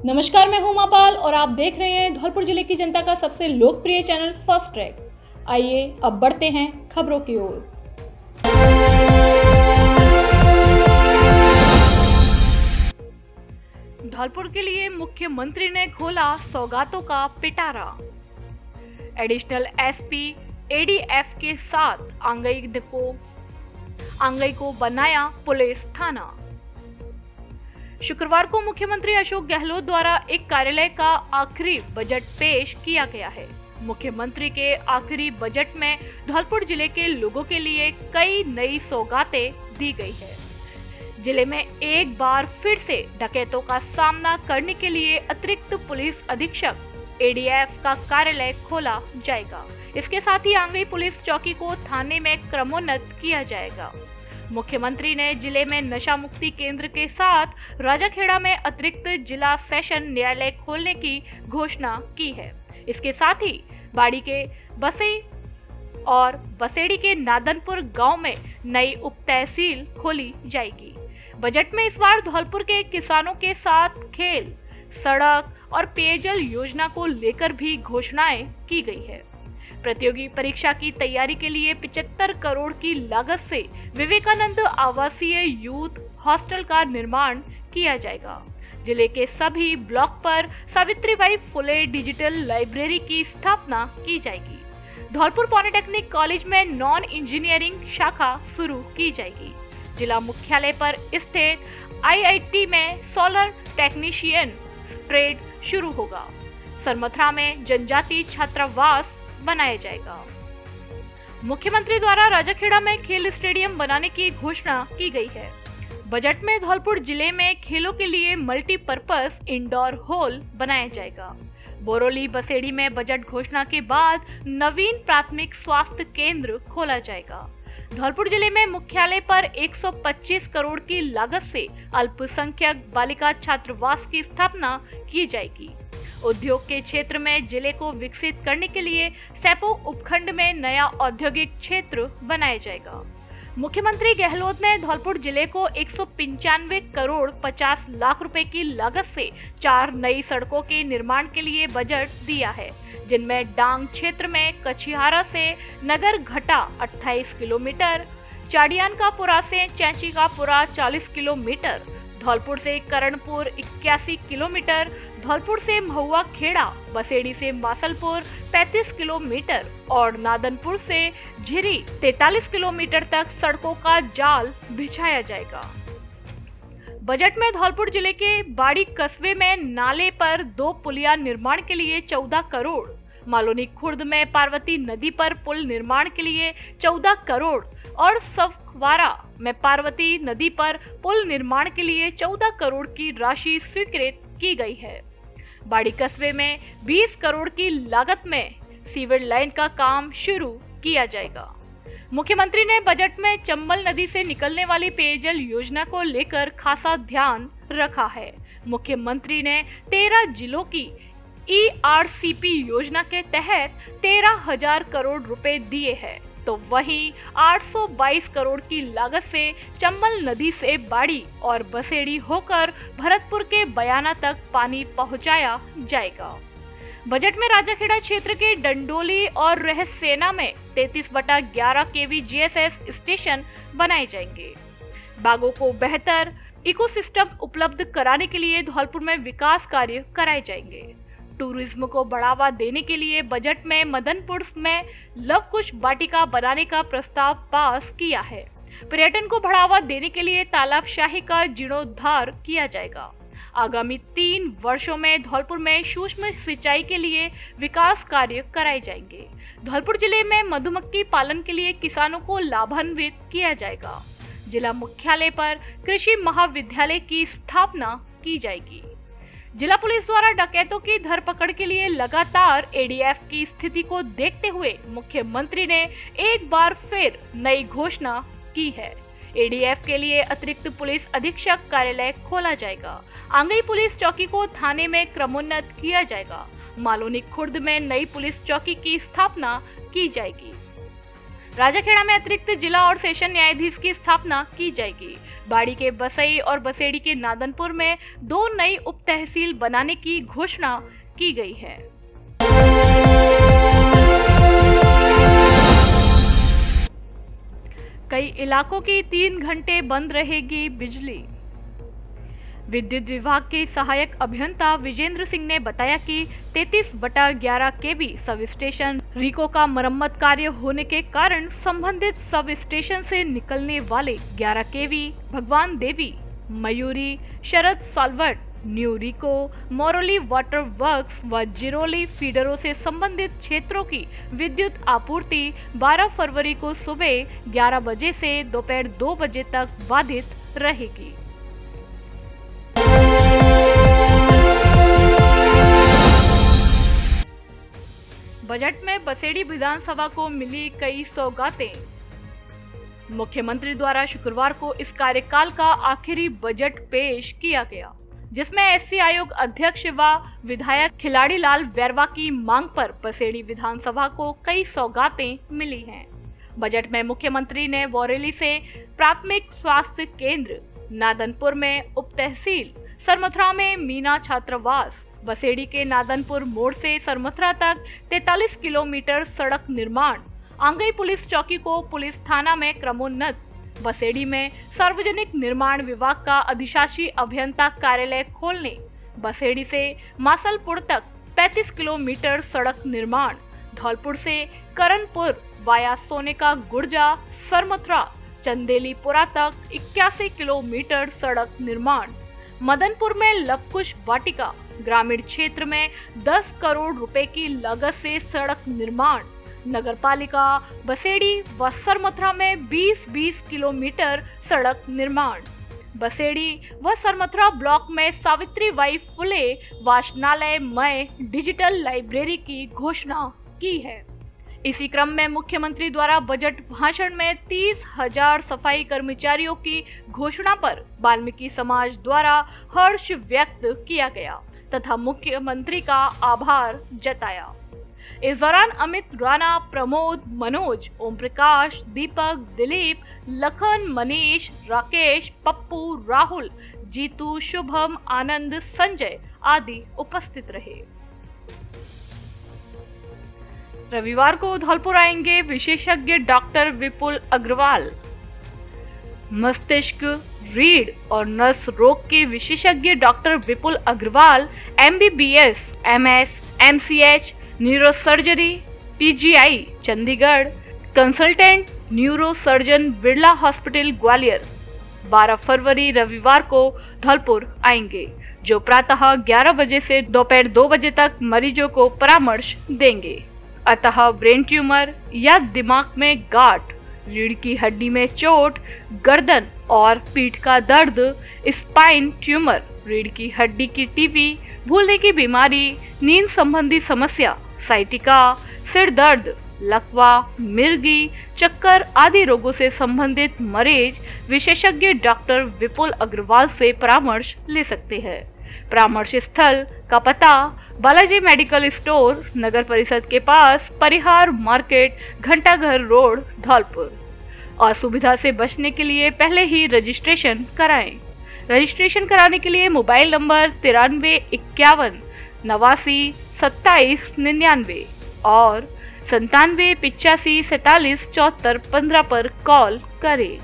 नमस्कार, मैं हूं उमापाल और आप देख रहे हैं धौलपुर जिले की जनता का सबसे लोकप्रिय चैनल फर्स्ट ट्रैक। आइए अब बढ़ते हैं खबरों की ओर। धौलपुर के लिए मुख्यमंत्री ने खोला सौगातों का पिटारा। एडिशनल एसपी एडीएफ के साथ आंगई को बनाया पुलिस थाना। शुक्रवार को मुख्यमंत्री अशोक गहलोत द्वारा एक कार्यालय का आखिरी बजट पेश किया गया है। मुख्यमंत्री के आखिरी बजट में धौलपुर जिले के लोगों के लिए कई नई सौगातें दी गई है। जिले में एक बार फिर से डकैतों का सामना करने के लिए अतिरिक्त पुलिस अधीक्षक एडीएफ का कार्यालय खोला जाएगा। इसके साथ ही आंगई पुलिस चौकी को थाने में क्रमोन्नत किया जाएगा। मुख्यमंत्री ने जिले में नशा मुक्ति केंद्र के साथ राजाखेड़ा में अतिरिक्त जिला सेशन न्यायालय खोलने की घोषणा की है। इसके साथ ही बाड़ी के बसई और बसेड़ी के नादनपुर गांव में नई उप तहसील खोली जाएगी। बजट में इस बार धौलपुर के किसानों के साथ खेल, सड़क और पेयजल योजना को लेकर भी घोषणाएं की गई है। प्रतियोगी परीक्षा की तैयारी के लिए 75 करोड़ की लागत से विवेकानंद आवासीय यूथ हॉस्टल का निर्माण किया जाएगा। जिले के सभी ब्लॉक पर सावित्रीबाई फुले डिजिटल लाइब्रेरी की स्थापना की जाएगी। धौलपुर पॉलिटेक्निक कॉलेज में नॉन इंजीनियरिंग शाखा शुरू की जाएगी। जिला मुख्यालय पर स्थित आईआईटी में सोलर टेक्नीशियन ट्रेड शुरू होगा। सरमथरा में जनजाति छात्रावास बनाया जाएगा। मुख्यमंत्री द्वारा राजाखेड़ा में खेल स्टेडियम बनाने की घोषणा की गई है। बजट में धौलपुर जिले में खेलों के लिए मल्टीपर्पज इंडोर हॉल बनाया जाएगा। बोरोली बसेड़ी में बजट घोषणा के बाद नवीन प्राथमिक स्वास्थ्य केंद्र खोला जाएगा। धौलपुर जिले में मुख्यालय पर 125 करोड़ की लागत से अल्पसंख्यक बालिका छात्रावास की स्थापना की जाएगी। उद्योग के क्षेत्र में जिले को विकसित करने के लिए सैपो उपखंड में नया औद्योगिक क्षेत्र बनाया जाएगा। मुख्यमंत्री गहलोत ने धौलपुर जिले को 195 करोड़ 50 लाख रुपए की लागत से 4 नई सड़कों के निर्माण के लिए बजट दिया है, जिनमें डांग क्षेत्र में कछिहारा से नगर घटा 28 किलोमीटर, चाडियानकापुरा से चैंचीकापुरा 40 किलोमीटर, धौलपुर से करणपुर 81 किलोमीटर, धौलपुर से महुआ खेड़ा, बसेड़ी से मासलपुर 35 किलोमीटर और नादनपुर से झिरी 43 किलोमीटर तक सड़कों का जाल बिछाया जाएगा। बजट में धौलपुर जिले के बाड़ी कस्बे में नाले पर 2 पुलिया निर्माण के लिए 14 करोड़, मालोनी खुर्द में पार्वती नदी पर पुल निर्माण के लिए 14 करोड़ और सफवारा में पार्वती नदी पर पुल निर्माण के लिए 14 करोड़ की राशि स्वीकृत की गई है। बाड़ी कस्बे में 20 करोड़ की लागत में सीवर लाइन का काम शुरू किया जाएगा। मुख्यमंत्री ने बजट में चंबल नदी से निकलने वाली पेयजल योजना को लेकर खासा ध्यान रखा है। मुख्यमंत्री ने 13 जिलों की ERCP योजना के तहत 13,000 करोड़ रुपए दिए हैं, तो वहीं 822 करोड़ की लागत से चंबल नदी से बाड़ी और बसेड़ी होकर भरतपुर के बयाना तक पानी पहुंचाया जाएगा। बजट में राजाखेड़ा क्षेत्र के डंडोली और रहसेना में 33/11 kV GSS स्टेशन बनाए जाएंगे। बागों को बेहतर इकोसिस्टम उपलब्ध कराने के लिए धौलपुर में विकास कार्य कराए जाएंगे। टूरिज्म को बढ़ावा देने के लिए बजट में मदनपुर में लव कुश वाटिका बनाने का प्रस्ताव पास किया है। पर्यटन को बढ़ावा देने के लिए तालाबशाही का जीर्णोद्धार किया जाएगा। आगामी 3 वर्षों में धौलपुर में सूक्ष्म सिंचाई के लिए विकास कार्य कराए जाएंगे। धौलपुर जिले में मधुमक्खी पालन के लिए किसानों को लाभान्वित किया जाएगा। जिला मुख्यालय पर कृषि महाविद्यालय की स्थापना की जाएगी। जिला पुलिस द्वारा डकैतों की धरपकड़ के लिए लगातार एडीएफ की स्थिति को देखते हुए मुख्यमंत्री ने एक बार फिर नई घोषणा की है। एडीएफ के लिए अतिरिक्त पुलिस अधीक्षक कार्यालय खोला जाएगा। आंगई पुलिस चौकी को थाने में क्रमोन्नत किया जाएगा। मालोनी खुर्द में नई पुलिस चौकी की स्थापना की जाएगी। राजाखेड़ा में अतिरिक्त जिला और सेशन न्यायाधीश की स्थापना की जाएगी। बाड़ी के बसई और बसेड़ी के नादनपुर में 2 नई उप तहसील बनाने की घोषणा की गई है। कई इलाकों की 3 घंटे बंद रहेगी बिजली। विद्युत विभाग के सहायक अभियंता विजेंद्र सिंह ने बताया कि 33/11 केवी सब स्टेशन रीको का मरम्मत कार्य होने के कारण संबंधित सब स्टेशन से निकलने वाले 11 केवी भगवान देवी, मयूरी, शरद साल्वर्ट, new RIICO, Moroli water works व जिरोली फीडरों से संबंधित क्षेत्रों की विद्युत आपूर्ति 12 फरवरी को सुबह 11 बजे से दोपहर 2 बजे तक बाधित रहेगी। बजट में बसेड़ी विधानसभा को मिली कई सौगातें। मुख्यमंत्री द्वारा शुक्रवार को इस कार्यकाल का आखिरी बजट पेश किया गया, जिसमें एससी आयोग अध्यक्ष व विधायक खिलाड़ी लाल बैरवा की मांग पर बसेड़ी विधानसभा को कई सौगातें मिली हैं। बजट में मुख्यमंत्री ने बोरेली से प्राथमिक स्वास्थ्य केंद्र, नादनपुर में उप तहसील, सरमथुरा में मीना छात्रावास, बसेड़ी के नादनपुर मोड़ से सरमथुरा तक 43 किलोमीटर सड़क निर्माण, आंगई पुलिस चौकी को पुलिस थाना में क्रमोन्नत, बसेड़ी में सार्वजनिक निर्माण विभाग का अधिशासी अभियंता कार्यालय खोलने, बसेड़ी से मासलपुर तक 35 किलोमीटर सड़क निर्माण, धौलपुर से करणपुर वाया सोनेका गुर्जा, सरमथुरा चंदेलीपुरा तक 81 किलोमीटर सड़क निर्माण, मदनपुर में लवकुश वाटिका ग्रामीण क्षेत्र में 10 करोड़ रुपए की लागत से सड़क निर्माण, नगरपालिका बसेड़ी व सरमथुरा में 20-20 किलोमीटर सड़क निर्माण, बसेड़ी व सरमथुरा ब्लॉक में सावित्रीबाई फुले वाचनालय मय डिजिटल लाइब्रेरी की घोषणा की है। इसी क्रम में मुख्यमंत्री द्वारा बजट भाषण में 30,000 सफाई कर्मचारियों की घोषणा पर वाल्मीकि समाज द्वारा हर्ष व्यक्त किया गया तथा मुख्यमंत्री का आभार जताया। इस दौरान अमित राणा, प्रमोद, मनोज, ओम प्रकाश, दीपक, दिलीप, लखन, मनीष, राकेश, पप्पू, राहुल, जीतू, शुभम, आनंद, संजय आदि उपस्थित रहे। रविवार को धौलपुर आएंगे विशेषज्ञ डॉक्टर विपुल अग्रवाल। मस्तिष्क, रीढ़ और नस रोग के विशेषज्ञ doctor Vipul Agrawal MBBS, MS, MCH, neurosurgery, PGI Chandigarh, consultant neurosurgeon Birla hospital Gwalior 12 फरवरी रविवार को धौलपुर आएंगे, जो प्रातः 11 बजे से दोपहर 2 बजे तक मरीजों को परामर्श देंगे। अतः ब्रेन ट्यूमर या दिमाग में गांठ, रीढ़ की हड्डी में चोट, गर्दन और पीठ का दर्द, स्पाइन ट्यूमर, रीढ़ की हड्डी की टीबी, भूलने की बीमारी, नींद संबंधी समस्या, साइटिका, सिर दर्द, लकवा, मिर्गी, चक्कर आदि रोगों से संबंधित मरीज विशेषज्ञ डॉक्टर विपुल अग्रवाल से परामर्श ले सकते हैं। परामर्श स्थल का पता बालाजी मेडिकल स्टोर, नगर परिषद के पास, परिहार मार्केट, घंटाघर रोड, धौलपुर। असुविधा से बचने के लिए पहले ही रजिस्ट्रेशन कराएं। रजिस्ट्रेशन कराने के लिए मोबाइल नंबर 93 51 89 27 99 और 97 85 47 74 15 पर कॉल करें।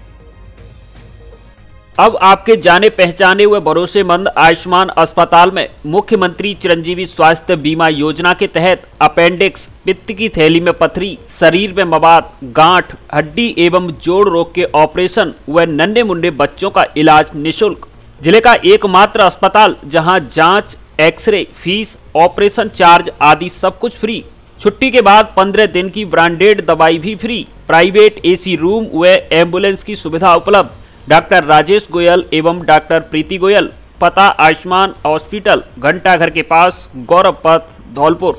अब आपके जाने पहचाने हुए भरोसेमंद आयुष्मान अस्पताल में मुख्यमंत्री चिरंजीवी स्वास्थ्य बीमा योजना के तहत अपेंडिक्स, पित्त की थैली में पथरी, शरीर में मवाद, गांठ, हड्डी एवं जोड़ रोग के ऑपरेशन व नन्हे मुंडे बच्चों का इलाज निःशुल्क। जिले का एकमात्र अस्पताल जहां जांच, एक्सरे, फीस, ऑपरेशन चार्ज आदि सब कुछ फ्री। छुट्टी के बाद 15 दिन की ब्रांडेड दवाई भी फ्री। प्राइवेट AC रूम व एम्बुलेंस की सुविधा उपलब्ध। डॉक्टर राजेश गोयल एवं डॉक्टर प्रीति गोयल। पता आयुष्मान हॉस्पिटल, घंटाघर के पास, गौरव पथ, धौलपुर।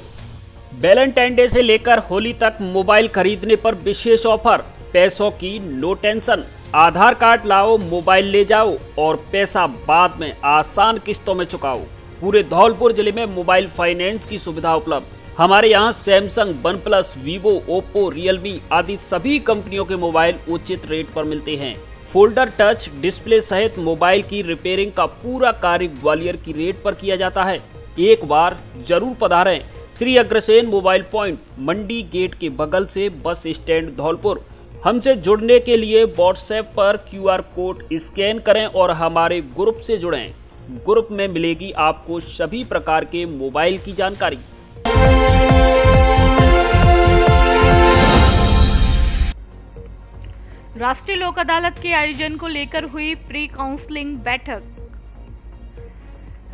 वैलेंटाइन डे से लेकर होली तक मोबाइल खरीदने पर विशेष ऑफर। पैसों की नो टेंशन। आधार कार्ड लाओ, मोबाइल ले जाओ और पैसा बाद में आसान किस्तों में चुकाओ। पूरे धौलपुर जिले में मोबाइल फाइनेंस की सुविधा उपलब्ध। हमारे यहाँ Samsung, OnePlus, Vivo, Oppo, Realme आदि सभी कंपनियों के मोबाइल उचित रेट पर मिलते हैं। फोल्डर, टच डिस्प्ले सहित मोबाइल की रिपेयरिंग का पूरा कार्य ग्वालियर की रेट पर किया जाता है। एक बार जरूर पधारें। श्री अग्रसेन मोबाइल पॉइंट, मंडी गेट के बगल से बस स्टैंड धौलपुर। हमसे जुड़ने के लिए व्हाट्सएप पर QR कोड स्कैन करें और हमारे ग्रुप से जुड़ें। ग्रुप में मिलेगी आपको सभी प्रकार के मोबाइल की जानकारी। राष्ट्रीय लोक अदालत के आयोजन को लेकर हुई प्री काउंसलिंग बैठक।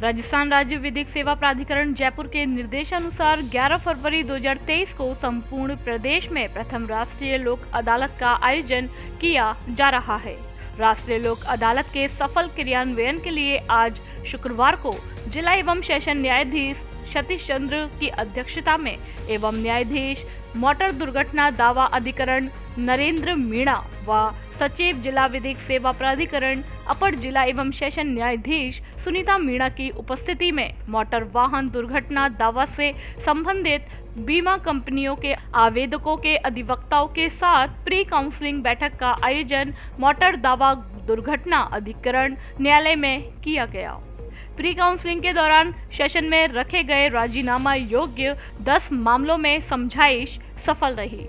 राजस्थान राज्य विधिक सेवा प्राधिकरण जयपुर के निर्देशानुसार 11 फरवरी 2023 को संपूर्ण प्रदेश में प्रथम राष्ट्रीय लोक अदालत का आयोजन किया जा रहा है। राष्ट्रीय लोक अदालत के सफल क्रियान्वयन के लिए आज शुक्रवार को जिला एवं सेशन न्यायाधीश सतीश चंद्र की अध्यक्षता में एवं न्यायाधीश मोटर दुर्घटना दावा अधिकरण नरेंद्र मीणा व सचिव जिला विधिक सेवा प्राधिकरण अपर जिला एवं सेशन न्यायाधीश सुनीता मीणा की उपस्थिति में मोटर वाहन दुर्घटना दावा से संबंधित बीमा कंपनियों के आवेदकों के अधिवक्ताओं के साथ प्री काउंसलिंग बैठक का आयोजन मोटर दावा दुर्घटना अधिकरण न्यायालय में किया गया। प्री काउंसलिंग के दौरान सेशन में रखे गए राजीनामा योग्य 10 मामलों में समझाइश सफल रही।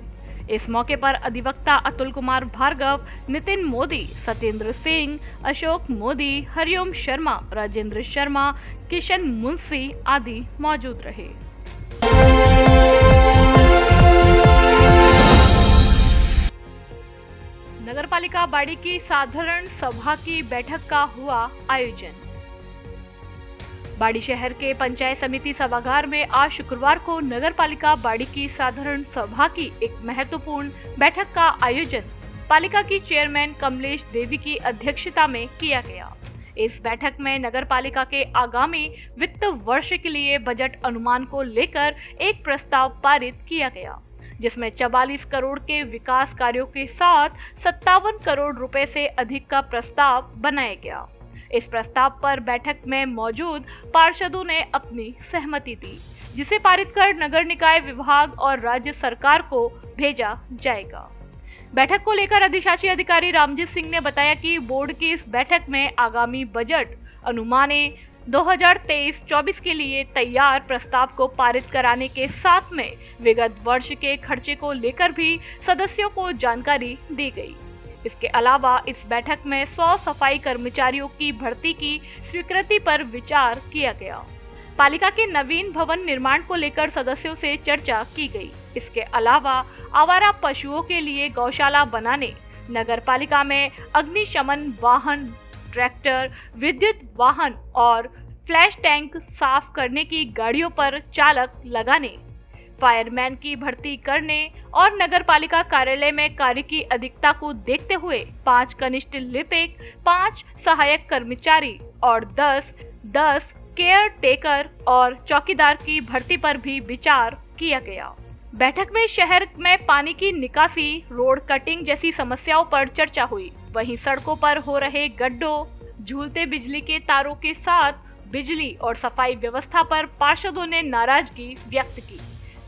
इस मौके पर अधिवक्ता अतुल कुमार भार्गव, नितिन मोदी, सत्येंद्र सिंह, अशोक मोदी, हरिओम शर्मा, राजेंद्र शर्मा, किशन मुंशी आदि मौजूद रहे। नगरपालिका बाड़ी की साधारण सभा की बैठक का हुआ आयोजन। बाड़ी शहर के पंचायत समिति सभागार में आज शुक्रवार को नगरपालिका बाड़ी की साधारण सभा की एक महत्वपूर्ण बैठक का आयोजन पालिका की चेयरमैन कमलेश देवी की अध्यक्षता में किया गया। इस बैठक में नगरपालिका के आगामी वित्त वर्ष के लिए बजट अनुमान को लेकर एक प्रस्ताव पारित किया गया, जिसमें 44 करोड़ के विकास कार्यों के साथ 57 करोड़ रुपए से अधिक का प्रस्ताव बनाया गया। इस प्रस्ताव पर बैठक में मौजूद पार्षदों ने अपनी सहमति दी, जिसे पारित कर नगर निकाय विभाग और राज्य सरकार को भेजा जाएगा। बैठक को लेकर अधिशासी अधिकारी रामजीत सिंह ने बताया कि बोर्ड की इस बैठक में आगामी बजट अनुमाने 2023-24 के लिए तैयार प्रस्ताव को पारित कराने के साथ में विगत वर्ष के खर्चे को लेकर भी सदस्यों को जानकारी दी गई। इसके अलावा इस बैठक में 100 सफाई कर्मचारियों की भर्ती की स्वीकृति पर विचार किया गया। पालिका के नवीन भवन निर्माण को लेकर सदस्यों से चर्चा की गई। इसके अलावा आवारा पशुओं के लिए गौशाला बनाने, नगर पालिका में अग्निशमन वाहन, ट्रैक्टर, विद्युत वाहन और फ्लैश टैंक साफ करने की गाड़ियों पर चालक लगाने, फायरमैन की भर्ती करने और नगर पालिका कार्यालय में कार्य की अधिकता को देखते हुए 5 कनिष्ठ लिपिक, 5 सहायक कर्मचारी और 10 केयर टेकर और चौकीदार की भर्ती पर भी विचार किया गया। बैठक में शहर में पानी की निकासी, रोड कटिंग जैसी समस्याओं पर चर्चा हुई। वहीं सड़कों पर हो रहे गड्ढों, झूलते बिजली के तारों के साथ बिजली और सफाई व्यवस्था पर पार्षदों ने नाराजगी व्यक्त की।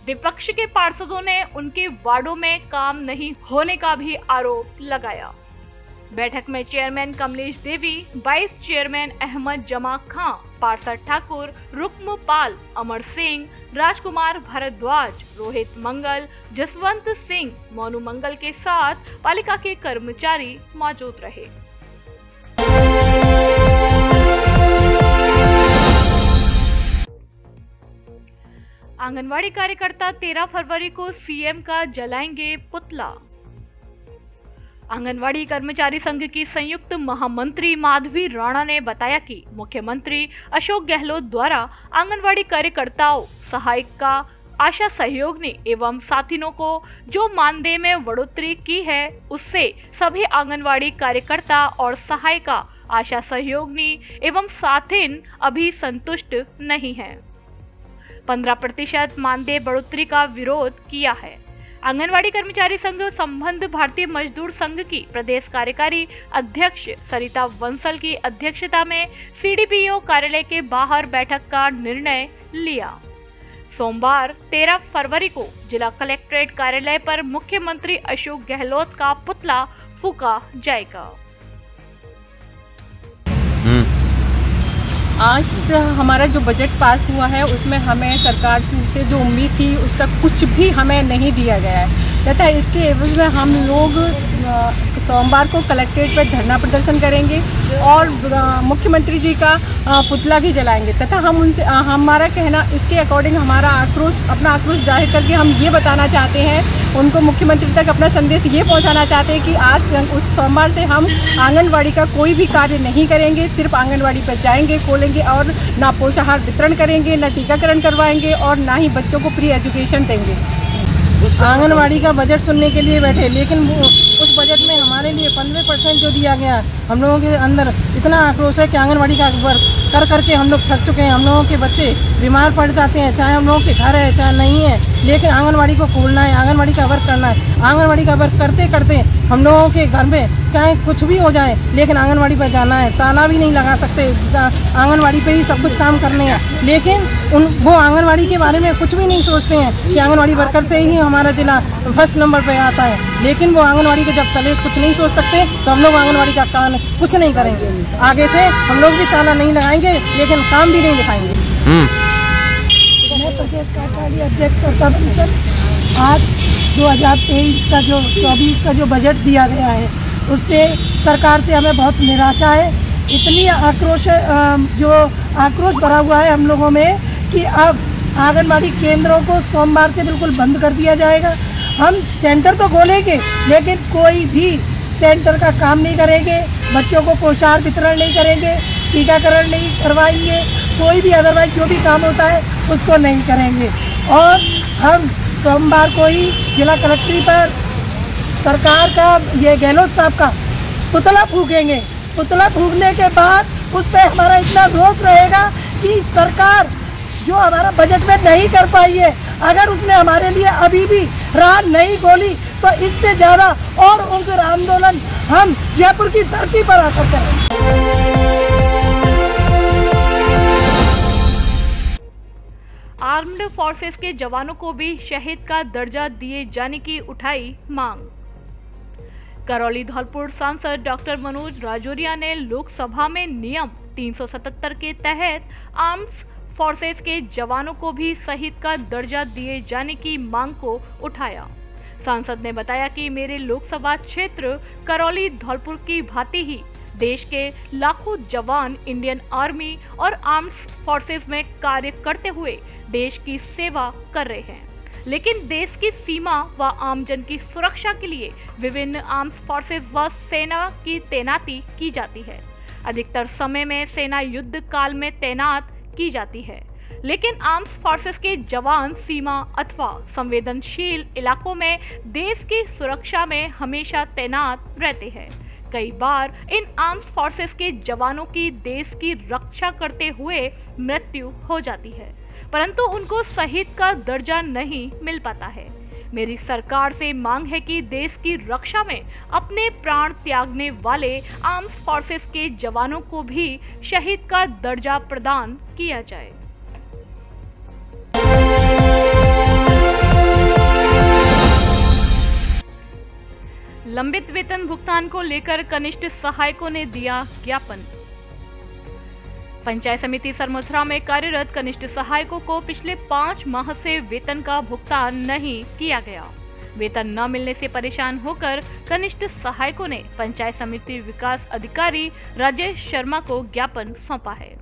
विपक्ष के पार्षदों ने उनके वार्डों में काम नहीं होने का भी आरोप लगाया। बैठक में चेयरमैन कमलेश देवी, वाइस चेयरमैन अहमद जमा खां, पार्षद ठाकुर, रुक्म पाल, अमर सिंह, राजकुमार भारद्वाज, रोहित मंगल, जसवंत सिंह, मोनू मंगल के साथ पालिका के कर्मचारी मौजूद रहे। आंगनवाड़ी कार्यकर्ता 13 फरवरी को सीएम का जलाएंगे पुतला। आंगनवाड़ी कर्मचारी संघ की संयुक्त महामंत्री माधवी राणा ने बताया कि मुख्यमंत्री अशोक गहलोत द्वारा आंगनवाड़ी कार्यकर्ताओं, सहायिका, आशा सहयोगिनी एवं साथिनों को जो मानदेय में बढ़ोतरी की है, उससे सभी आंगनवाड़ी कार्यकर्ता और सहायिका, आशा सहयोगिनी एवं साथिन अभी संतुष्ट नहीं हैं। 15% मानदेय बढ़ोतरी का विरोध किया है। आंगनवाड़ी कर्मचारी संघ संबंध भारतीय मजदूर संघ की प्रदेश कार्यकारी अध्यक्ष सरिता बंसल की अध्यक्षता में सीडीपीओ कार्यालय के बाहर बैठक का निर्णय लिया। सोमवार 13 फरवरी को जिला कलेक्ट्रेट कार्यालय पर मुख्यमंत्री अशोक गहलोत का पुतला फूंका जाएगा। आज हमारा जो बजट पास हुआ है उसमें हमें सरकार से जो उम्मीद थी उसका कुछ भी हमें नहीं दिया गया है तथा इसके एवज में हम लोग सोमवार को कलेक्ट्रेट पर धरना प्रदर्शन करेंगे और मुख्यमंत्री जी का पुतला भी जलाएंगे तथा हम उनसे हमारा कहना इसके अकॉर्डिंग हमारा अपना आक्रोश जाहिर करके हम ये बताना चाहते हैं उनको, मुख्यमंत्री तक अपना संदेश ये पहुंचाना चाहते हैं कि आज उस सोमवार से हम आंगनवाड़ी का कोई भी कार्य नहीं करेंगे, सिर्फ आंगनवाड़ी पर जाएंगे, खोलेंगे और ना पोषाहार वितरण करेंगे, ना टीकाकरण करवाएंगे और ना ही बच्चों को फ्री एजुकेशन देंगे। आंगनवाड़ी का बजट सुनने के लिए बैठे, लेकिन उस बजट में हमारे लिए 15% जो दिया गया, हम लोगों के अंदर इतना आक्रोश है कि आंगनवाड़ी का वर्क कर करके हम लोग थक चुके हैं। हम लोगों के बच्चे बीमार पड़ जाते हैं, चाहे हम लोगों के घर है चाहे नहीं है, लेकिन आंगनवाड़ी को खोलना है, आंगनवाड़ी का वर्क करना है। आंगनवाड़ी का वर्क करते करते हम लोगों के घर में चाहे कुछ भी हो जाए, लेकिन आंगनवाड़ी पर जाना है। ताला भी नहीं लगा सकते, आंगनवाड़ी पे ही सब कुछ काम करने हैं, लेकिन वो आंगनवाड़ी के बारे में कुछ भी नहीं सोचते हैं कि आंगनवाड़ी वर्कर से ही हमारा जिला फर्स्ट नंबर पे आता है। लेकिन वो आंगनवाड़ी के जब तले कुछ नहीं सोच सकते तो हम लोग आंगनवाड़ी का काम कुछ नहीं करेंगे। आगे से हम लोग भी ताला नहीं लगाएंगे, लेकिन काम भी नहीं दिखाएंगे। मैं प्रदेश कार्यकारिणी अध्यक्ष सरता परिषद, आज 2023 का जो 24 का जो बजट दिया गया है उससे सरकार से हमें बहुत निराशा है। इतनी आक्रोश भरा हुआ है हम लोगों में कि अब आंगनबाड़ी केंद्रों को सोमवार से बिल्कुल बंद कर दिया जाएगा। हम सेंटर तो खोलेंगे लेकिन कोई भी सेंटर का काम नहीं करेंगे, बच्चों को पोषाहार वितरण नहीं करेंगे, टीकाकरण नहीं करवाएंगे, कोई भी अदरवाइज जो भी काम होता है उसको नहीं करेंगे। और हम सोमवार को ही जिला कलेक्ट्री पर सरकार का ये गहलोत साहब का पुतला फूकेंगे। पुतला फूकने के बाद उस पर हमारा इतना रोष रहेगा कि सरकार जो हमारा बजट में नहीं कर पाई है, अगर उसने हमारे लिए अभी भी राह नहीं खोली तो इससे ज़्यादा और उग्र आंदोलन हम जयपुर की धरती पर आकर करेंगे। आर्म्ड फोर्सेस के जवानों को भी शहीद का दर्जा दिए जाने की उठाई मांग। करौली धौलपुर सांसद डॉक्टर मनोज राजौरिया ने लोकसभा में नियम 377 के तहत आर्म्ड फोर्सेस के जवानों को भी शहीद का दर्जा दिए जाने की मांग को उठाया। सांसद ने बताया कि मेरे लोकसभा क्षेत्र करौली धौलपुर की भांति ही देश के लाखों जवान इंडियन आर्मी और आर्म्ड फोर्सेस में कार्य करते हुए देश की सेवा कर रहे हैं, लेकिन देश की सीमा व आमजन की सुरक्षा के लिए विभिन्न आर्म्ड फोर्सेस व सेना की तैनाती की जाती है। अधिकतर समय में सेना युद्ध काल में तैनात की जाती है, लेकिन आर्म्ड फोर्सेस के जवान सीमा अथवा संवेदनशील इलाकों में देश की सुरक्षा में हमेशा तैनात रहते हैं। कई बार इन आर्म्ड फोर्सेस के जवानों की देश की रक्षा करते हुए मृत्यु हो जाती है, परंतु उनको शहीद का दर्जा नहीं मिल पाता है। मेरी सरकार से मांग है कि देश की रक्षा में अपने प्राण त्यागने वाले आर्म्ड फोर्सेस के जवानों को भी शहीद का दर्जा प्रदान किया जाए। लंबित वेतन भुगतान को लेकर कनिष्ठ सहायकों ने दिया ज्ञापन। पंचायत समिति सरमथुरा में कार्यरत कनिष्ठ सहायकों को पिछले 5 माह से वेतन का भुगतान नहीं किया गया। वेतन न मिलने से परेशान होकर कनिष्ठ सहायकों ने पंचायत समिति विकास अधिकारी राजेश शर्मा को ज्ञापन सौंपा है।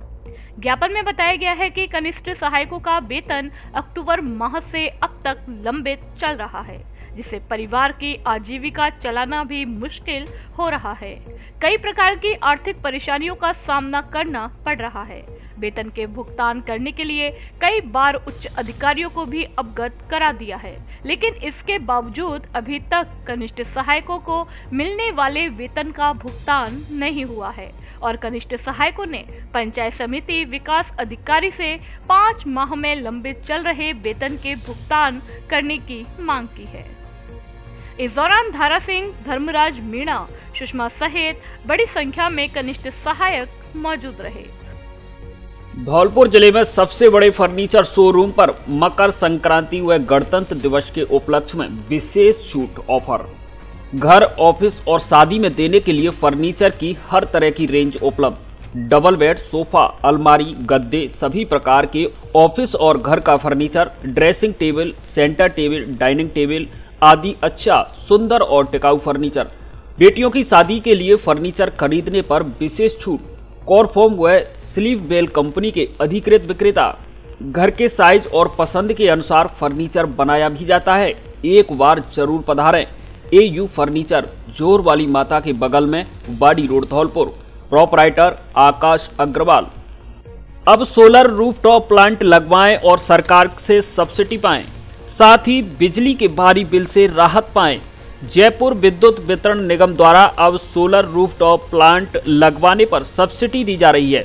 ज्ञापन में बताया गया है कि कनिष्ठ सहायकों का वेतन अक्टूबर माह से अब तक लंबित चल रहा है, जिससे परिवार की आजीविका चलाना भी मुश्किल हो रहा है। कई प्रकार की आर्थिक परेशानियों का सामना करना पड़ रहा है। वेतन के भुगतान करने के लिए कई बार उच्च अधिकारियों को भी अवगत करा दिया है, लेकिन इसके बावजूद अभी तक कनिष्ठ सहायकों को मिलने वाले वेतन का भुगतान नहीं हुआ है और कनिष्ठ सहायकों ने पंचायत समिति विकास अधिकारी से 5 माह में लंबित चल रहे वेतन के भुगतान करने की मांग की है। इस दौरान धारा सिंह, धर्मराज मीणा, सुषमा सहित बड़ी संख्या में कनिष्ठ सहायक मौजूद रहे। धौलपुर जिले में सबसे बड़े फर्नीचर शोरूम पर मकर संक्रांति व गणतंत्र दिवस के उपलक्ष्य में विशेष छूट ऑफर। घर, ऑफिस और शादी में देने के लिए फर्नीचर की हर तरह की रेंज उपलब्ध। डबल बेड, सोफा, अलमारी, गद्दे, सभी प्रकार के ऑफिस और घर का furniture, dressing table, centre table, dining table आदि अच्छा, सुंदर और टिकाऊ फर्नीचर। बेटियों की शादी के लिए फर्नीचर खरीदने पर विशेष छूट। कॉरफॉर्म व स्लीव बेल कंपनी के अधिकृत विक्रेता। घर के साइज और पसंद के अनुसार फर्नीचर बनाया भी जाता है। एक बार जरूर पधारें। AU फर्नीचर, जोर वाली माता के बगल में, बाड़ी रोड, धौलपुर। प्रोपराइटर आकाश अग्रवाल। अब सोलर रूफटॉप प्लांट लगवाएं और सरकार से सब्सिडी पाएं, साथ ही बिजली के भारी बिल से राहत पाएं। जयपुर विद्युत वितरण निगम द्वारा अब सोलर रूफटॉप प्लांट लगवाने पर सब्सिडी दी जा रही है।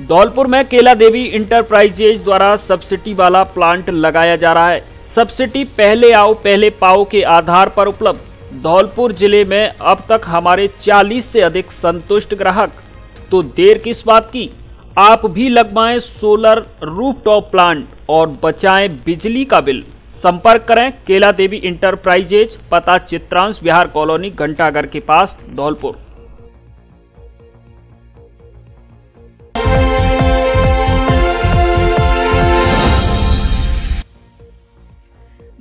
धौलपुर में केला देवी इंटरप्राइजेज द्वारा सब्सिडी वाला प्लांट लगाया जा रहा है। सब्सिडी पहले आओ पहले पाओ के आधार पर उपलब्ध। धौलपुर जिले में अब तक हमारे 40 से अधिक संतुष्ट ग्राहक, तो देर किस बात की, आप भी लगवाएं सोलर रूफटॉप प्लांट और बचाएं बिजली का बिल। संपर्क करें केला देवी इंटरप्राइजेज, पता चित्रांश विहार कॉलोनी, घंटाघर के पास, धौलपुर।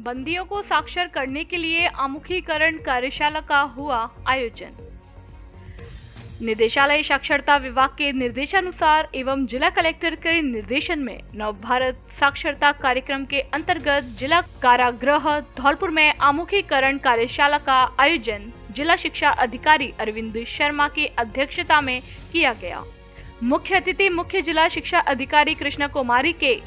बंदियों को साक्षर करने के लिए आमुखीकरण कार्यशाला का हुआ आयोजन। निदेशालय साक्षरता विभाग के निर्देशानुसार एवं जिला कलेक्टर के निर्देशन में नव भारत साक्षरता कार्यक्रम के अंतर्गत जिला कारागृह धौलपुर में आमुखीकरण कार्यशाला का आयोजन जिला शिक्षा अधिकारी अरविंद शर्मा की अध्यक्षता में किया गया। मुख्य अतिथि मुख्य जिला शिक्षा अधिकारी कृष्णा कुमारी के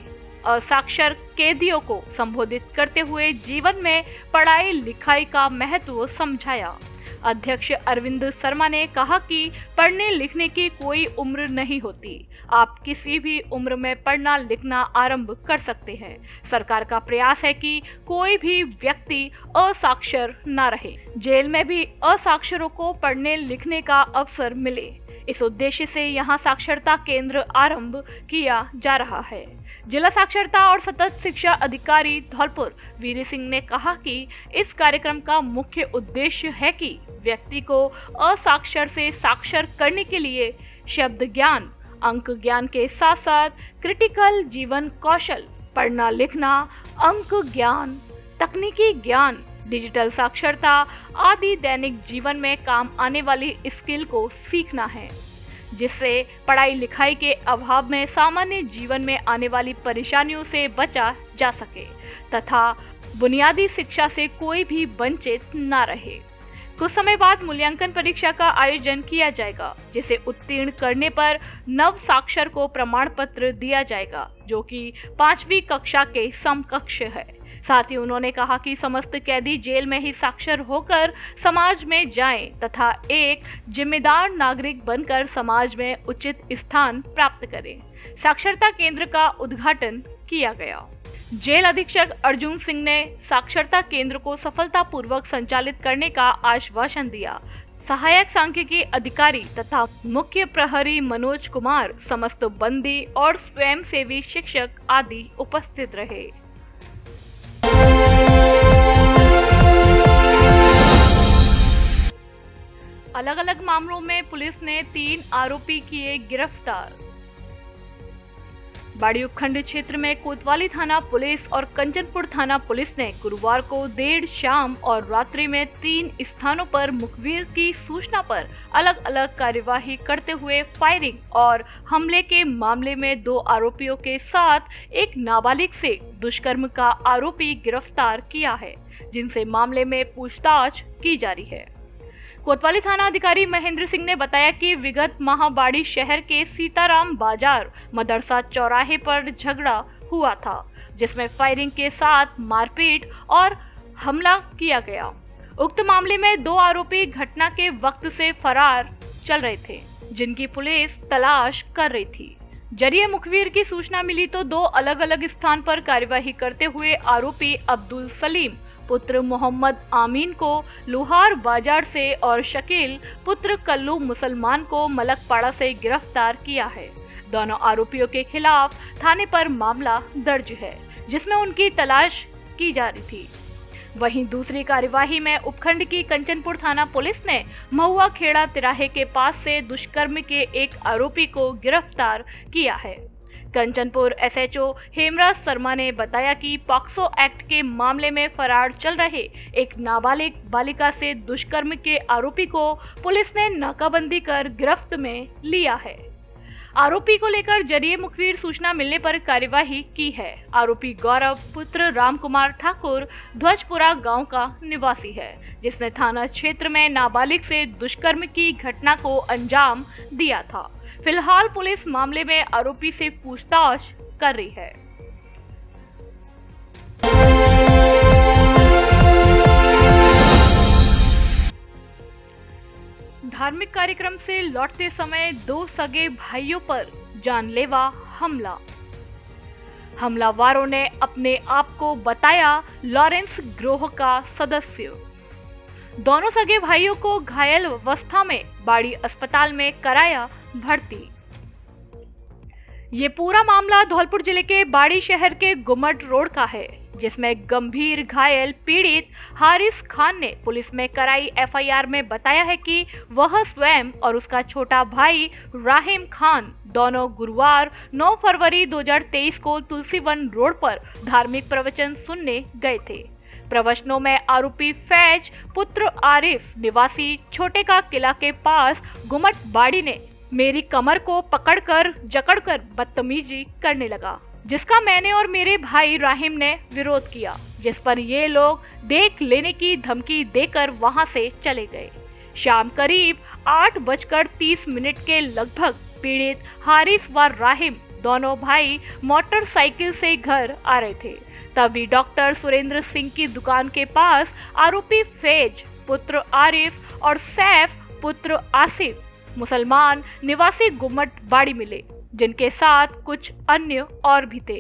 असाक्षर कैदियों को संबोधित करते हुए जीवन में पढ़ाई लिखाई का महत्व समझाया। अध्यक्ष अरविंद शर्मा ने कहा कि पढ़ने लिखने की कोई उम्र नहीं होती, आप किसी भी उम्र में पढ़ना लिखना आरंभ कर सकते हैं। सरकार का प्रयास है कि कोई भी व्यक्ति असाक्षर न रहे। जेल में भी असाक्षरों को पढ़ने लिखने का अवसर मिले, इस उद्देश्य से यहाँ साक्षरता केंद्र आरंभ किया जा रहा है। जिला साक्षरता और सतत शिक्षा अधिकारी धौलपुर वीर सिंह ने कहा कि इस कार्यक्रम का मुख्य उद्देश्य है कि व्यक्ति को असाक्षर से साक्षर करने के लिए शब्द ज्ञान, अंक ज्ञान के साथ साथ क्रिटिकल जीवन कौशल, पढ़ना लिखना, अंक ज्ञान, तकनीकी ज्ञान, डिजिटल साक्षरता आदि दैनिक जीवन में काम आने वाली स्किल को सीखना है, जिससे पढ़ाई लिखाई के अभाव में सामान्य जीवन में आने वाली परेशानियों से बचा जा सके तथा बुनियादी शिक्षा से कोई भी वंचित न रहे। कुछ समय बाद मूल्यांकन परीक्षा का आयोजन किया जाएगा, जिसे उत्तीर्ण करने पर नव साक्षर को प्रमाण पत्र दिया जाएगा, जो कि 5वीं कक्षा के समकक्ष है। साथ ही उन्होंने कहा कि समस्त कैदी जेल में ही साक्षर होकर समाज में जाएं तथा एक जिम्मेदार नागरिक बनकर समाज में उचित स्थान प्राप्त करें। साक्षरता केंद्र का उद्घाटन किया गया। जेल अधीक्षक अर्जुन सिंह ने साक्षरता केंद्र को सफलतापूर्वक संचालित करने का आश्वासन दिया। सहायक सांख्यिकी अधिकारी तथा मुख्य प्रहरी मनोज कुमार, समस्त बंदी और स्वयंसेवी शिक्षक आदि उपस्थित रहे। अलग अलग मामलों में पुलिस ने 3 आरोपी किए गिरफ्तार। बाड़ी उपखंड क्षेत्र में कोतवाली थाना पुलिस और कंचनपुर थाना पुलिस ने गुरुवार को देर शाम और रात्रि में 3 स्थानों पर मुखबिर की सूचना पर अलग अलग कार्यवाही करते हुए फायरिंग और हमले के मामले में 2 आरोपियों के साथ एक नाबालिग से दुष्कर्म का आरोपी गिरफ्तार किया है, जिनसे मामले में पूछताछ की जा रही है। कोतवाली थाना अधिकारी महेंद्र सिंह ने बताया कि विगत माह बाड़ी शहर के सीताराम बाजार मदरसा चौराहे पर झगड़ा हुआ था, जिसमें फायरिंग के साथ मारपीट और हमला किया गया। उक्त मामले में 2 आरोपी घटना के वक्त से फरार चल रहे थे, जिनकी पुलिस तलाश कर रही थी। जरिए मुखबिर की सूचना मिली तो 2 अलग अलग स्थान पर कार्यवाही करते हुए आरोपी अब्दुल सलीम पुत्र मोहम्मद आमीन को लोहार बाजार से और शकील पुत्र कल्लू मुसलमान को मलकपाड़ा से गिरफ्तार किया है। दोनों आरोपियों के खिलाफ थाने पर मामला दर्ज है, जिसमें उनकी तलाश की जा रही थी। वहीं दूसरी कार्यवाही में उपखंड की कंचनपुर थाना पुलिस ने महुआ खेड़ा तिराहे के पास से दुष्कर्म के एक आरोपी को गिरफ्तार किया है। कंचनपुर एसएचओ हेमराज शर्मा ने बताया कि पॉक्सो एक्ट के मामले में फरार चल रहे एक नाबालिग बालिका से दुष्कर्म के आरोपी को पुलिस ने नाकाबंदी कर गिरफ्त में लिया है। आरोपी को लेकर जरिए मुखबिर सूचना मिलने पर कार्यवाही की है। आरोपी गौरव पुत्र रामकुमार ठाकुर ध्वजपुरा गांव का निवासी है, जिसने थाना क्षेत्र में नाबालिग से दुष्कर्म की घटना को अंजाम दिया था। फिलहाल पुलिस मामले में आरोपी से पूछताछ कर रही है। धार्मिक कार्यक्रम से लौटते समय 2 सगे भाइयों पर जानलेवा हमला। हमलावरों ने अपने आप को बताया लॉरेंस ग्रोह का सदस्य। दोनों सगे भाइयों को घायल अवस्था में बाड़ी अस्पताल में कराया भर्ती। ये पूरा मामला धौलपुर जिले के बाड़ी शहर के गुमट रोड का है, जिसमें गंभीर घायल पीड़ित हारिस खान ने पुलिस में कराई एफआईआर में बताया है कि वह स्वयं और उसका छोटा भाई राहिम खान दोनों गुरुवार 9 फरवरी 2023 को तुलसीवन रोड पर धार्मिक प्रवचन सुनने गए थे। प्रवचनों में आरोपी फैज पुत्र आरिफ निवासी छोटे का किला के पास गुमट बाड़ी ने मेरी कमर को पकड़कर जकड़कर बदतमीजी करने लगा, जिसका मैंने और मेरे भाई राहिम ने विरोध किया, जिस पर ये लोग देख लेने की धमकी देकर वहां से चले गए। शाम करीब 8:30 के लगभग पीड़ित हारिस व राहिम दोनों भाई मोटरसाइकिल से घर आ रहे थे। तभी डॉक्टर सुरेंद्र सिंह की दुकान के पास आरोपी फैज पुत्र आरिफ और सैफ पुत्र आसिफ मुसलमान निवासी गुमट बाड़ी मिले, जिनके साथ कुछ अन्य और भी थे,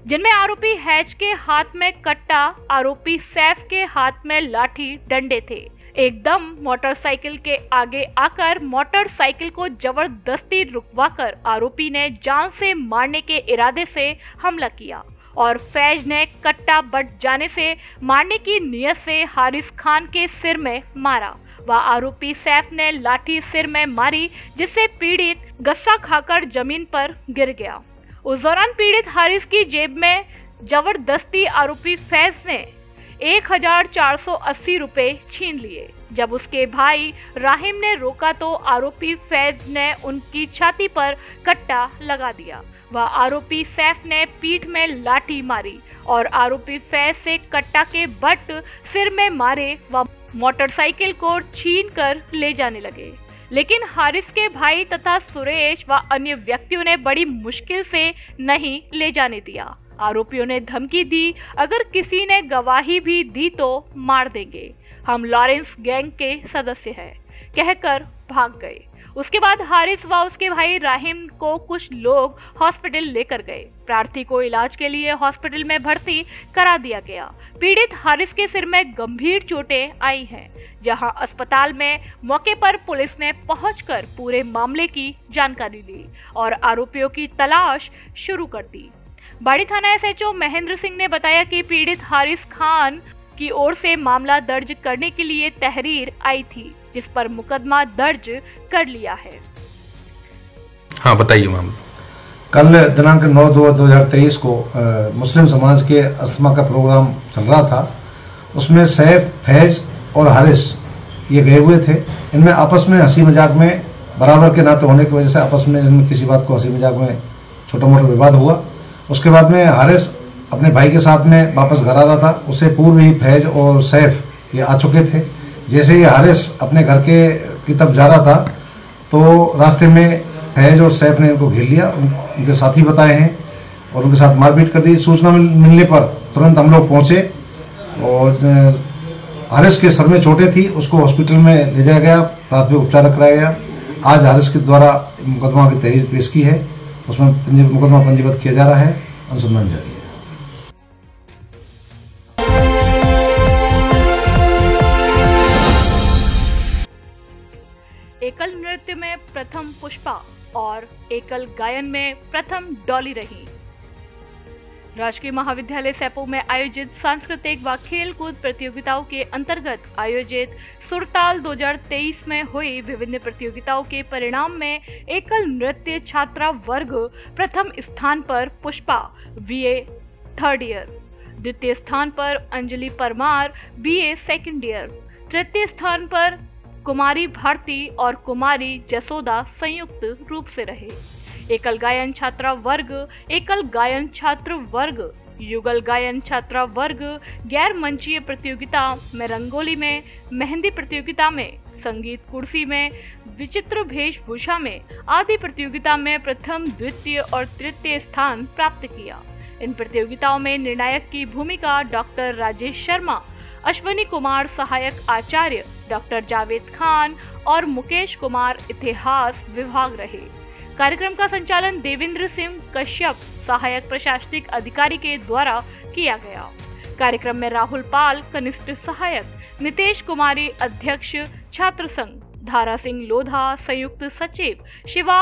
जिनमें आरोपी हैज के हाथ में कट्टा, आरोपी सैफ के हाथ में लाठी डंडे थे। एकदम मोटरसाइकिल के आगे आकर मोटरसाइकिल को जबरदस्ती रुकवाकर आरोपी ने जान से मारने के इरादे से हमला किया और फैज ने कट्टा बट जाने से मारने की नियत से हारिस खान के सिर में मारा व आरोपी सैफ ने लाठी सिर में मारी, जिससे पीड़ित गस्सा खाकर जमीन पर गिर गया। उस दौरान पीड़ित हारिस की जेब में जबरदस्ती आरोपी फैज ने 1480 रुपए छीन लिए। जब उसके भाई राहिम ने रोका तो आरोपी फैज ने उनकी छाती पर कट्टा लगा दिया व आरोपी सैफ ने पीठ में लाठी मारी और आरोपी फैज से कट्टा के बट सिर में मारे व मोटरसाइकिल को छीन कर ले जाने लगे। लेकिन हारिस के भाई तथा सुरेश व अन्य व्यक्तियों ने बड़ी मुश्किल से नहीं ले जाने दिया। आरोपियों ने धमकी दी, अगर किसी ने गवाही भी दी तो मार देंगे, हम लॉरेंस गैंग के सदस्य हैं, कहकर भाग गए। उसके बाद हारिस व उसके भाई राहिम को कुछ लोग हॉस्पिटल लेकर गए। प्रार्थी को इलाज के लिए हॉस्पिटल में भर्ती करा दिया गया। पीड़ित हारिस के सिर में गंभीर चोटें आई हैं, जहां अस्पताल में मौके पर पुलिस ने पहुंचकर पूरे मामले की जानकारी ली और आरोपियों की तलाश शुरू कर दी। बाड़ी थाना एसएचओ महेंद्र सिंह ने बताया कि पीड़ित हारिस खान की ओर से मामला दर्ज करने के लिए तहरीर आई थी, जिस पर मुकदमा दर्ज कर लिया है। हाँ, बताइए मामला। कल दिनांक 9/2/2023 को मुस्लिम समाज के अस्थमा का प्रोग्राम चल रहा था। उसमें सैफ, फैज और हारिस ये गए हुए थे। इनमें आपस में हंसी मजाक में बराबर के नाते होने की वजह से आपस में इनमें किसी बात को हंसी मजाक में छोटा मोटा विवाद हुआ। उसके बाद में हारिस अपने भाई के साथ में वापस घर आ रहा था। उससे पूर्व ही फैज और सैफ ये आ चुके थे। जैसे ही हारिस अपने घर की तरफ जा रहा था तो रास्ते में फैज और सैफ ने इनको घेर लिया। उनके साथी बताए हैं और उनके साथ मारपीट कर दी। सूचना मिलने पर तुरंत हम लोग पहुंचे और हारिस के सर में चोटें थी, उसको हॉस्पिटल में ले जाया गया, प्राथमिक उपचार कराया गया। आज हारिस के द्वारा मुकदमा की तहरीर पेश की है, उसमें मुकदमा पंजीबद्ध किया जा रहा है, अनुसंधान जारी है। एकल नृत्य में प्रथम पुष्पा और एकल गायन में प्रथम डॉली रही। राजकीय महाविद्यालय सैपो में आयोजित सांस्कृतिक व खेल कूद प्रतियोगिताओं के अंतर्गत आयोजित सुरताल 2023 में हुई विभिन्न प्रतियोगिताओं के परिणाम में एकल नृत्य छात्रा वर्ग प्रथम स्थान पर पुष्पा बीए 3rd ईयर, द्वितीय स्थान पर Anjali Parmar BA 2nd year, तृतीय स्थान पर कुमारी भारती और कुमारी जसोदा संयुक्त रूप से रहे। एकल गायन छात्रा वर्ग, एकल गायन छात्र वर्ग, युगल गायन छात्रा वर्ग गैर मंचीय प्रतियोगिता में रंगोली में, मेहंदी प्रतियोगिता में, संगीत कुर्सी में, विचित्र वेशभूषा में आदि प्रतियोगिता में प्रथम, द्वितीय और तृतीय स्थान प्राप्त किया। इन प्रतियोगिताओं में निर्णायक की भूमिका डॉक्टर राजेश शर्मा, अश्विनी कुमार सहायक आचार्य, डॉक्टर जावेद खान और मुकेश कुमार इतिहास विभाग रहे। कार्यक्रम का संचालन देवेंद्र सिंह कश्यप सहायक प्रशासनिक अधिकारी के द्वारा किया गया। कार्यक्रम में राहुल पाल कनिष्ठ सहायक, नितेश कुमारी अध्यक्ष छात्र संघ, धारा सिंह लोधा संयुक्त सचिव, शिवा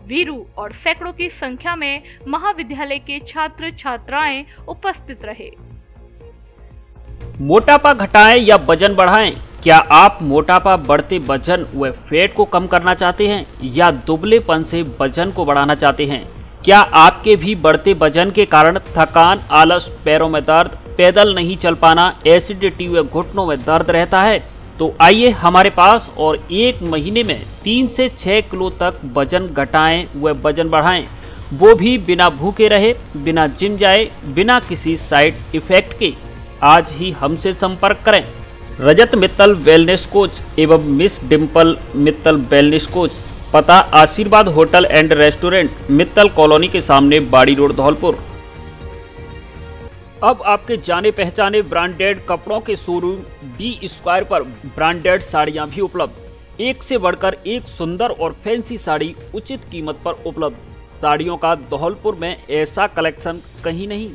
वीरू और सैकड़ों की संख्या में महाविद्यालय के छात्र छात्राएं उपस्थित रहे। मोटापा घटाएं या वजन बढ़ाएं? क्या आप मोटापा, बढ़ते वजन व फैट को कम करना चाहते हैं या दुबलेपन से वजन को बढ़ाना चाहते हैं? क्या आपके भी बढ़ते वजन के कारण थकान, आलस, पैरों में दर्द, पैदल नहीं चल पाना, एसिडिटी व घुटनों में दर्द रहता है? तो आइए हमारे पास और 1 महीने में 3 से 6 किलो तक वजन घटाएं व वजन बढ़ाएं, वो भी बिना भूखे रहे, बिना जिम जाए, बिना किसी साइड इफेक्ट के। आज ही हमसे संपर्क करें। रजत मित्तल वेलनेस कोच एवं miss Dimple Mittal wellness coach, पता आशीर्वाद hotel and restaurant, Mittal colony के सामने, बाड़ी रोड, धौलपुर। अब आपके जाने पहचाने ब्रांडेड कपड़ों के शोरूम डी स्क्वायर पर ब्रांडेड साड़ियां भी उपलब्ध। एक से बढ़कर एक सुंदर और फैंसी साड़ी उचित कीमत पर उपलब्ध। साड़ियों का धौलपुर में ऐसा कलेक्शन कहीं नहीं।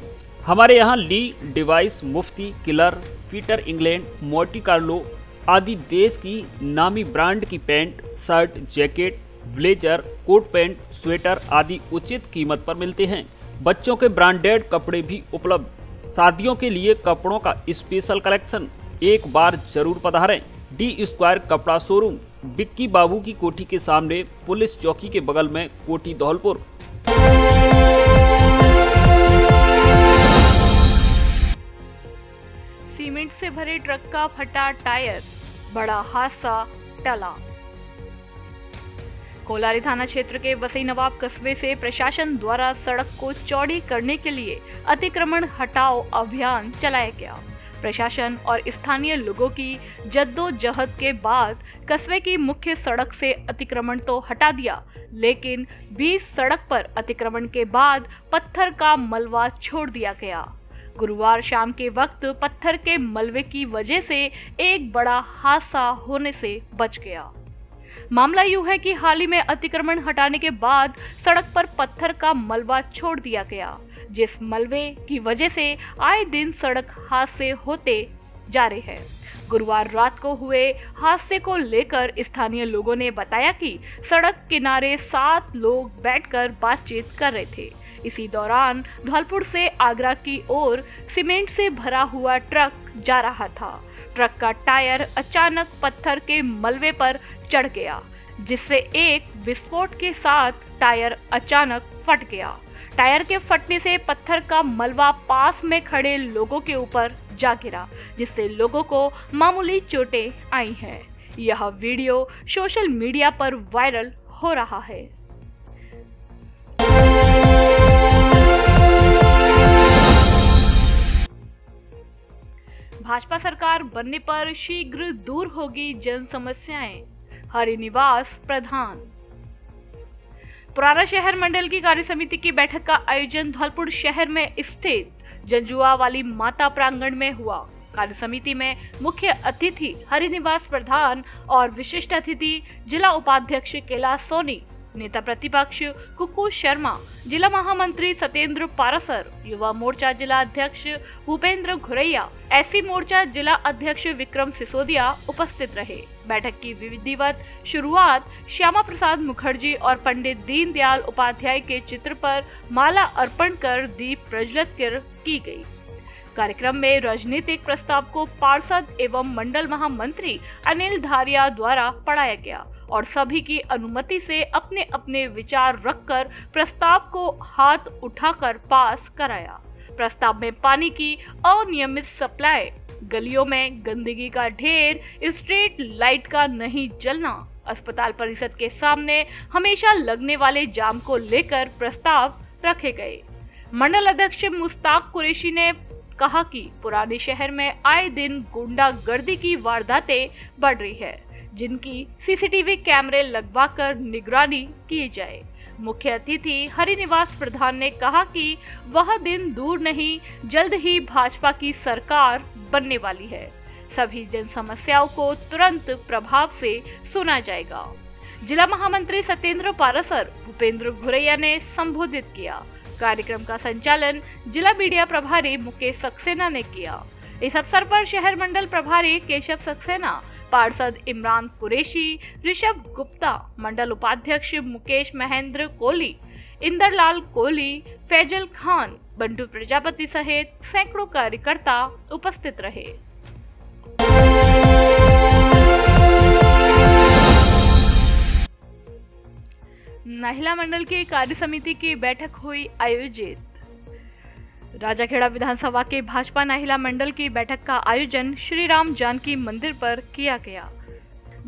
हमारे यहाँ ली, डिवाइस, Mufti, Killer, Peter England, Monte Carlo आदि देश की नामी ब्रांड की pant, shirt, jacket, blazer, coat pant, sweater आदि उचित कीमत पर मिलते हैं। बच्चों के ब्रांडेड कपड़े भी उपलब्ध। शादियों के लिए कपड़ों का स्पेशल कलेक्शन, एक बार जरूर पधारें। डी स्क्वायर कपड़ा शोरूम, बिक्की बाबू की कोठी के सामने, पुलिस चौकी के बगल में, कोठी, धौलपुर। सीमेंट से भरे ट्रक का फटा टायर, बड़ा हादसा टला। कोलारी थाना क्षेत्र के वसई नवाब कस्बे से प्रशासन द्वारा सड़क को चौड़ी करने के लिए अतिक्रमण हटाओ अभियान चलाया गया। प्रशासन और स्थानीय लोगों की जद्दोजहद के बाद कस्बे की मुख्य सड़क से अतिक्रमण तो हटा दिया, लेकिन बीच सड़क पर अतिक्रमण के बाद पत्थर का मलबा छोड़ दिया गया। गुरुवार शाम के वक्त पत्थर के मलबे की वजह से एक बड़ा हादसा होने से बच गया। मामला यूं है कि हाल ही में अतिक्रमण हटाने के बाद सड़क पर पत्थर का मलबा छोड़ दिया गया, जिस मलबे की वजह से आए दिन सड़क हादसे होते जा रहे हैं। गुरुवार रात को हुए हादसे को लेकर स्थानीय लोगों ने बताया कि सड़क किनारे 7 लोग बैठकर बातचीत कर रहे थे। इसी दौरान धौलपुर से आगरा की ओर सीमेंट से भरा हुआ ट्रक जा रहा था। ट्रक का टायर अचानक पत्थर के मलबे पर चढ़ गया, जिससे एक विस्फोट के साथ टायर अचानक फट गया। टायर के फटने से पत्थर का मलबा पास में खड़े लोगों के ऊपर जा गिरा, जिससे लोगों को मामूली चोटें आई हैं। यह वीडियो सोशल मीडिया पर वायरल हो रहा है। भाजपा सरकार बनने पर शीघ्र दूर होगी जन समस्याएं, हरिनिवास प्रधान। पुराना शहर मंडल की कार्य समिति की बैठक का आयोजन धौलपुर शहर में स्थित जंजुआ वाली माता प्रांगण में हुआ। कार्य समिति में मुख्य अतिथि हरिनिवास प्रधान और विशिष्ट अतिथि जिला उपाध्यक्ष कैलाश सोनी, नेता प्रतिपक्ष कुक्कू शर्मा, जिला महामंत्री सत्येंद्र पारासर, युवा मोर्चा जिला अध्यक्ष भूपेंद्र घुरैया, एससी मोर्चा जिला अध्यक्ष विक्रम सिसोदिया उपस्थित रहे। बैठक की विधिवत शुरुआत श्यामा प्रसाद मुखर्जी और पंडित दीनदयाल उपाध्याय के चित्र पर माला अर्पण कर दीप प्रज्वलित कर की गई। कार्यक्रम में राजनीतिक प्रस्ताव को पार्षद एवं मंडल महामंत्री अनिल धारिया द्वारा पढ़ाया गया और सभी की अनुमति से अपने अपने विचार रखकर प्रस्ताव को हाथ उठाकर पास कराया। प्रस्ताव में पानी की अनियमित सप्लाई, गलियों में गंदगी का ढेर, स्ट्रीट लाइट का नहीं जलना, अस्पताल परिसर के सामने हमेशा लगने वाले जाम को लेकर प्रस्ताव रखे गए। मंडल अध्यक्ष मुश्ताक कुरैशी ने कहा कि पुराने शहर में आए दिन गुंडागर्दी की वारदातें बढ़ रही है, जिनकी सीसीटीवी कैमरे लगवाकर निगरानी की जाए। मुख्य अतिथि हरिनिवास प्रधान ने कहा कि वह दिन दूर नहीं, जल्द ही भाजपा की सरकार बनने वाली है। सभी जन समस्याओं को तुरंत प्रभाव से सुना जाएगा। जिला महामंत्री सत्येंद्र पारासर भूपेंद्र घुरैया ने संबोधित किया। कार्यक्रम का संचालन जिला मीडिया प्रभारी मुकेश सक्सेना ने किया। इस अवसर पर शहर मंडल प्रभारी केशव सक्सेना, पार्षद इमरान कुरैशी, ऋषभ गुप्ता, मंडल उपाध्यक्ष मुकेश महेंद्र कोहली, इंदरलाल कोहली, फैजल खान, बंटू प्रजापति सहित सैकड़ों कार्यकर्ता उपस्थित रहे। महिला मंडल की कार्य समिति की बैठक हुई आयोजित। राजाखेड़ा विधानसभा के भाजपा महिला मंडल की बैठक का आयोजन श्री राम जानकी मंदिर पर किया गया।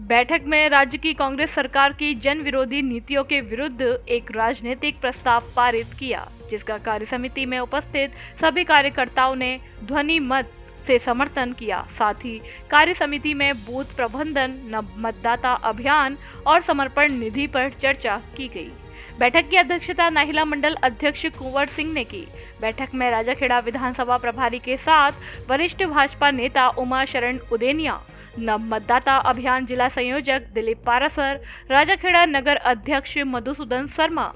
बैठक में राज्य की कांग्रेस सरकार की जन विरोधी नीतियों के विरुद्ध एक राजनीतिक प्रस्ताव पारित किया, जिसका कार्य समिति में उपस्थित सभी कार्यकर्ताओं ने ध्वनि मत से समर्थन किया। साथ ही कार्य समिति में बूथ प्रबंधन, मतदाता अभियान और समर्पण निधि पर चर्चा की गई। बैठक की अध्यक्षता महिला मंडल अध्यक्ष कुंवर सिंह ने की। बैठक में राजाखेड़ा विधानसभा प्रभारी के साथ वरिष्ठ भाजपा नेता उमा शरण उदेनिया, नव मतदाता अभियान जिला संयोजक दिलीप पारासर, राजाखेड़ा नगर अध्यक्ष मधुसूदन शर्मा,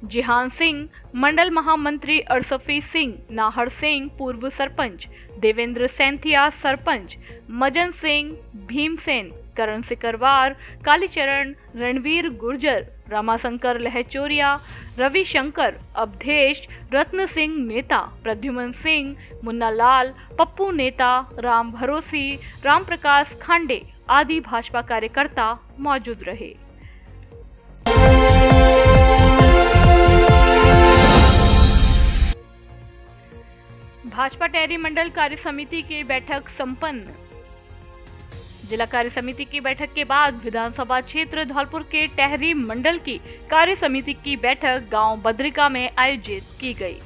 जिहान सिंह, मंडल महामंत्री अरसफी सिंह, नाहर सिंह पूर्व सरपंच, देवेंद्र सैंथिया सरपंच, मजन सिंह, भीमसेन, करण सिकरवार, कालीचरण, रणवीर गुर्जर, रामाशंकर लहचोरिया, रविशंकर, अवधेश, रत्न सिंह नेता, प्रद्युमन सिंह, मुन्ना लाल, पप्पू नेता, राम भरोसी, राम प्रकाश खांडे आदि भाजपा कार्यकर्ता मौजूद रहे। भाजपा टेहरी मंडल कार्य समिति की बैठक संपन्न। जिला कार्य समिति की बैठक के बाद विधानसभा क्षेत्र धौलपुर के टेहरी मंडल की कार्य समिति की बैठक गांव बद्रिका में आयोजित की गई।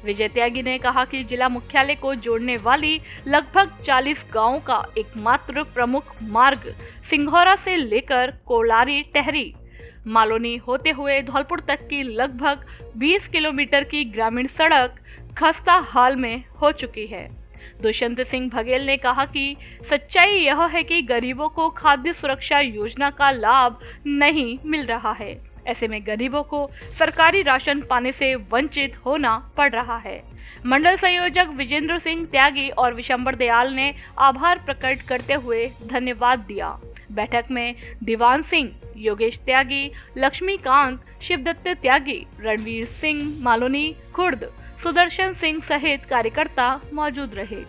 विजय त्यागी ने कहा कि जिला मुख्यालय को जोड़ने वाली लगभग 40 गांवों का एकमात्र प्रमुख मार्ग सिंघौरा से लेकर कोलारी टेहरी मालोनी होते हुए धौलपुर तक की लगभग 20 किलोमीटर की ग्रामीण सड़क खस्ता हाल में हो चुकी है। दुष्यंत सिंह बघेल ने कहा कि सच्चाई यह है कि गरीबों को खाद्य सुरक्षा योजना का लाभ नहीं मिल रहा है। ऐसे में गरीबों को सरकारी राशन पाने से वंचित होना पड़ रहा है। मंडल संयोजक विजेंद्र सिंह त्यागी और विशंबर दयाल ने आभार प्रकट करते हुए धन्यवाद दिया। बैठक में दीवान सिंह, योगेश त्यागी, लक्ष्मीकांत, शिवदत्त त्यागी, रणवीर सिंह मालोनी खुर्द, सुदर्शन सिंह सहित कार्यकर्ता मौजूद रहे।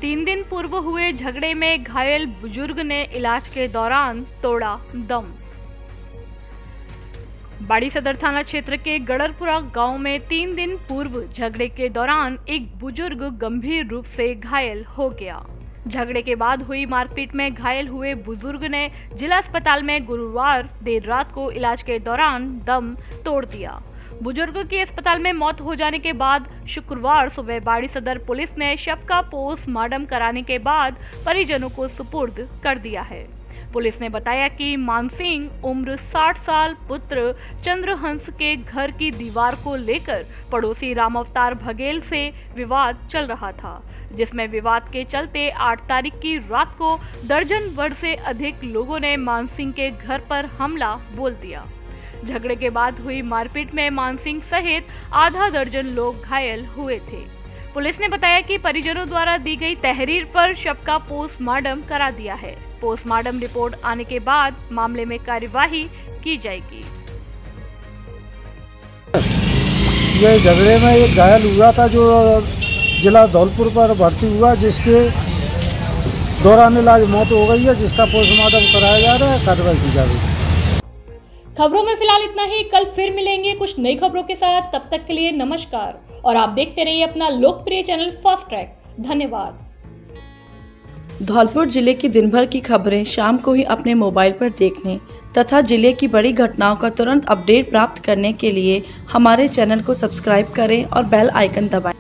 तीन दिन पूर्व हुए झगड़े में घायल बुजुर्ग ने इलाज के दौरान तोड़ा दम। बाड़ी सदर थाना क्षेत्र के गड़रपुरा गांव में 3 दिन पूर्व झगड़े के दौरान एक बुजुर्ग गंभीर रूप से घायल हो गया। झगड़े के बाद हुई मारपीट में घायल हुए बुजुर्ग ने जिला अस्पताल में गुरुवार देर रात को इलाज के दौरान दम तोड़ दिया। बुजुर्ग की अस्पताल में मौत हो जाने के बाद शुक्रवार सुबह बाड़ी सदर पुलिस ने शव का पोस्टमार्टम कराने के बाद परिजनों को सुपुर्द कर दिया है। पुलिस ने बताया कि मानसिंह उम्र 60 साल पुत्र चंद्रहंस के घर की दीवार को लेकर पड़ोसी राम अवतार बघेल से विवाद चल रहा था, जिसमें विवाद के चलते 8 तारीख की रात को दर्जन भर से अधिक लोगों ने मानसिंह के घर पर हमला बोल दिया। झगड़े के बाद हुई मारपीट में मानसिंह सहित आधा दर्जन लोग घायल हुए थे। पुलिस ने बताया कि परिजनों द्वारा दी गई तहरीर पर शव का पोस्टमार्टम करा दिया है। पोस्टमार्टम रिपोर्ट आने के बाद मामले में कार्यवाही की जाएगी। ये झगड़े में एक घायल हुआ था जो जिला धौलपुर पर भर्ती हुआ, जिसके दौरान इलाज मौत हो गई है, जिसका पोस्टमार्टम कराया जा रहा है, कार्रवाई की जा रही है। खबरों में फिलहाल इतना ही। कल फिर मिलेंगे कुछ नई खबरों के साथ। तब तक के लिए नमस्कार और आप देखते रहिए अपना लोकप्रिय चैनल फास्ट ट्रैक। धन्यवाद। धौलपुर जिले की दिन भर की खबरें शाम को ही अपने मोबाइल पर देखने तथा जिले की बड़ी घटनाओं का तुरंत अपडेट प्राप्त करने के लिए हमारे चैनल को सब्सक्राइब करें और बेल आइकन दबाएं।